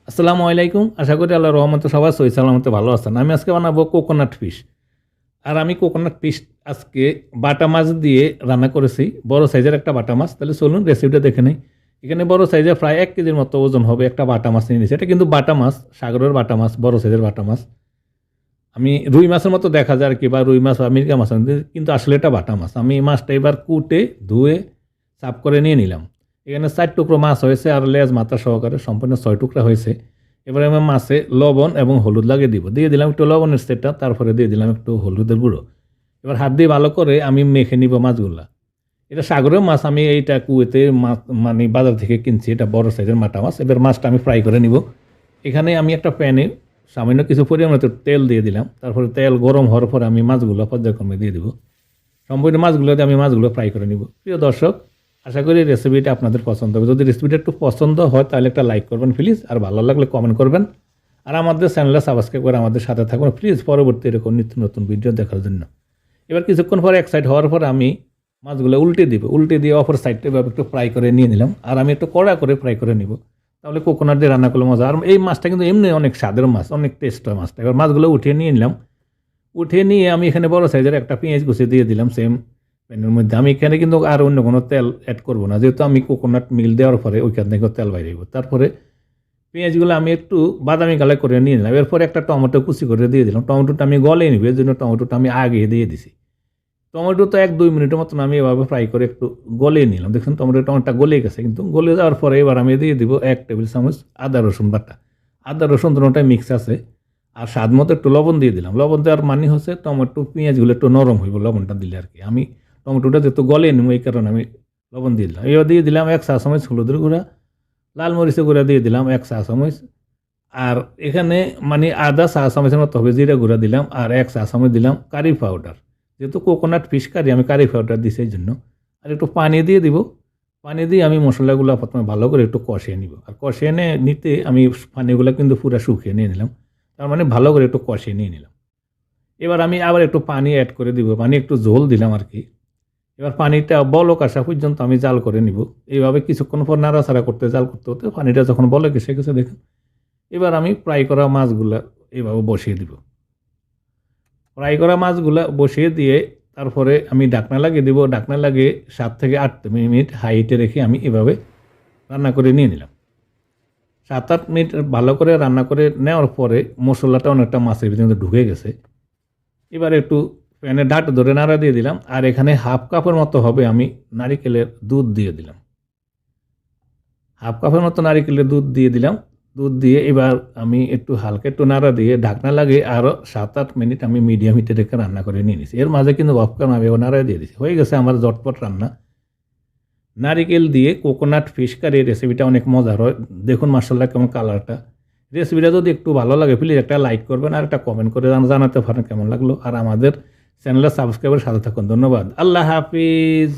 আসসালামু আলাইকুম। আশা করি আল্লাহর রহমতে সবাই সহি সালামতে ভালো আছেন। আমি আজকে বানাবো কোকোনাট ফিশ। আর আমি কোকোনাট ফিশ আজকে বাটা মাছ দিয়ে রান্না করেছি। বড় সাইজের একটা বাটা মাছ। তাহলে চলুন রেসিপিটা দেখে নেই। এখানে বড় সাইজের প্রায় 1 কেজির মতো ওজন হবে একটা বাটা মাছ নিয়ে নিয়েছি। এটা কিন্তু বাটা মাছ, সাগরের বাটা মাছ, বড় সাইজের বাটা মাছ। আমি রুই মাছের মতো দেখা যায় আর কি, বা রুই মাছ বা মিরগা মাছ, কিন্তু আসলে এটা বাটা মাছ। আমি মাছটা এবার কুটে ধুয়ে সাফ করে নিয়ে নিলাম। এখানে 4 টুকরো মাছ হয়েছে আর লেজ মাথা সহকারে সম্পূর্ণ 6 টুকরা হয়েছে। এবারে আমি মাছে লবণ এবং হলুদ লাগিয়ে দিব। দিয়ে দিলাম একটু লবণের সেটটা, তারপরে দিয়ে দিলাম একটু হলুদের গুঁড়ো। এবার হাত দিয়ে ভালো করে আমি মেখে নিব মাছগুলা। এটা সাগরের মাছ, আমি এইটা কুয়েতে মাছ মানে বাজার থেকে কিনছি, এটা বড় সাইজের মাটা মাছ। এবার মাছটা আমি ফ্রাই করে নিব। এখানে আমি একটা প্যানে সামান্য কিছু পরিমাণ তেল দিয়ে দিলাম। তারপরে তেল গরম হওয়ার পরে আমি মাছগুলো পর্যায়ক্রমে দিয়ে দিব। সম্পূর্ণ মাছগুলো দিয়ে আমি মাছগুলো ফ্রাই করে নিব। প্রিয় দর্শক, আশা করি রেসিপিটা আপনাদের পছন্দ হবে। যদি রেসিপিটা একটু পছন্দ হয় তাহলে একটা লাইক করবেন প্লিজ, আর ভালো লাগলে কমেন্ট করবেন। আর আমাদের চ্যানেলে সাবস্ক্রাইব করে আমাদের সাথে থাকুন প্লিজ, পরবর্তী এরকম নিত্য নতুন ভিডিও দেখার জন্য। এবার কিছুক্ষণ পরে এক সাইড হওয়ার পর আমি মাছগুলো উল্টে দিব। উল্টে দিয়ে অপর সাইডটা এভাবে একটু ফ্রাই করে নিয়ে নিলাম। আর আমি একটু কড়া করে ফ্রাই করে নিব, তাহলে কোকোনাট দিয়ে রান্না করলে মজা। আর এই মাছটা কিন্তু এমনি অনেক স্বাদের মাছ, অনেক টেস্ট হয় মাছটা। এবার মাছগুলো উঠিয়ে নিয়ে নিলাম। উঠিয়ে নিয়ে আমি এখানে বড় সাইজের একটা পেঁয়াজ কুচি দিয়ে দিলাম সেম প্যানের মধ্যে। আমি এখানে কিন্তু আর অন্য কোনো তেল অ্যাড করবো না, যেহেতু আমি কোকোনাট মিল দেওয়ার পরে ওইখান থেকে তেল বাইরে দিব। তারপরে পেঁয়াজগুলো আমি একটু বাদামি কালার করে নিয়ে নিলাম। এরপরে একটা টমেটো কুচি করে দিয়ে দিলাম। টমেটোটা আমি গলে নিব, এর জন্য টমেটোটা আমি আগে দিয়ে দিছি। টমেটো তো 1-2 মিনিটের মতন আমি এভাবে ফ্রাই করে একটু গলিয়ে নিলাম। দেখুন টমেটোটা গলে গেছে, কিন্তু গলে যাওয়ার পরে এবার আমি দিয়ে দিব 1 টেবিল চামচ আদা রসুন বাটা। আদা রসুন দুটোটাই মিক্স আছে। আর স্বাদ মতো একটু লবণ দিয়ে দিলাম। লবণ দেওয়ার মানে হচ্ছে টমেটো পেঁয়াজগুলো একটু নরম হইব লবণটা দিলে আর কি। আমি টমেটোটা যেহেতু গলিয়ে নিব এই কারণে আমি লবণ দিয়ে দিলাম। এবার দিয়ে দিলাম 1 চা চামচ হলুদের গুঁড়া, লাল মরিচের গুঁড়া দিয়ে দিলাম 1 চা চামচ। আর এখানে মানে আধা চা চামচের মতো হবে জিরা গুঁড়া দিলাম, আর 1 চা চামচ দিলাম কারি পাউডার। যেহেতু কোকোনাট ফিশ কারি, আমি কারি পাউডার দিছি এই জন্য। আর একটু পানি দিয়ে দিব। পানি দিয়ে আমি মশলাগুলো প্রথমে ভালো করে একটু কষিয়ে নিব। আর কষিয়ে নিতে আমি পানিগুলো কিন্তু পুরো শুকিয়ে নিয়ে নিলাম। তার মানে ভালো করে একটু কষিয়ে নিয়ে নিলাম। এবার আমি আবার একটু পানি অ্যাড করে দিব, পানি একটু ঝোল দিলাম আর কি। এবার পানিটা বলক আসা পর্যন্ত আমি জাল করে নিব। এইভাবে কিছুক্ষণ পর নাড়াচাড়া করতে জাল করতে হতে পানিটা যখন বলক এসে গেছে দেখুন, এবার আমি ফ্রাই করা মাছগুলা এইভাবে বসিয়ে দিব। ফ্রাই করা মাছগুলা বসিয়ে দিয়ে তারপরে আমি ঢাকনা লাগিয়ে দিব। ঢাকনা লাগিয়ে 7 থেকে 8 মিনিট হাইটে রেখে আমি এভাবে রান্না করে নিয়ে নিলাম। 7-8 মিনিট ভালো করে রান্না করে নেওয়ার পরে মশলাটা অনেকটা মাছের ভিতরে ঢুকে গেছে। এবার একটু প্যানে ডাট ধরে নাড়া দিয়ে দিলাম। আর এখানে হাফ কাপের মতো হবে আমি নারিকেলের দুধ দিয়ে দিলাম। হাফ কাপের মতো নারিকেলের দুধ দিয়ে দিলাম। দুধ দিয়ে এবার আমি একটু হালকা একটু নাড়া দিয়ে ঢাকনা লাগিয়ে আরও 7-8 মিনিট আমি মিডিয়াম হিটে রেখে রান্না করে নিয়ে নিয়েছি। এর মাঝে কিন্তু অফকার আমি নাড়া দিয়ে দিয়েছি। হয়ে গেছে আমার জটপট রান্না। নারিকেল দিয়ে কোকোনাট ফিশ কারি রেসিপিটা অনেক মজার হয়। দেখুন মাশাআল্লাহ কেমন কালারটা। রেসিপিটা যদি একটু ভালো লাগে প্লিজ একটা লাইক করবেন, আর একটা কমেন্ট করে জানাতে পারেন কেমন লাগলো। আর আমাদের চ্যানেলে সাবস্ক্রাইবের সাথে থাকুন। ধন্যবাদ। আল্লাহ হাফিজ।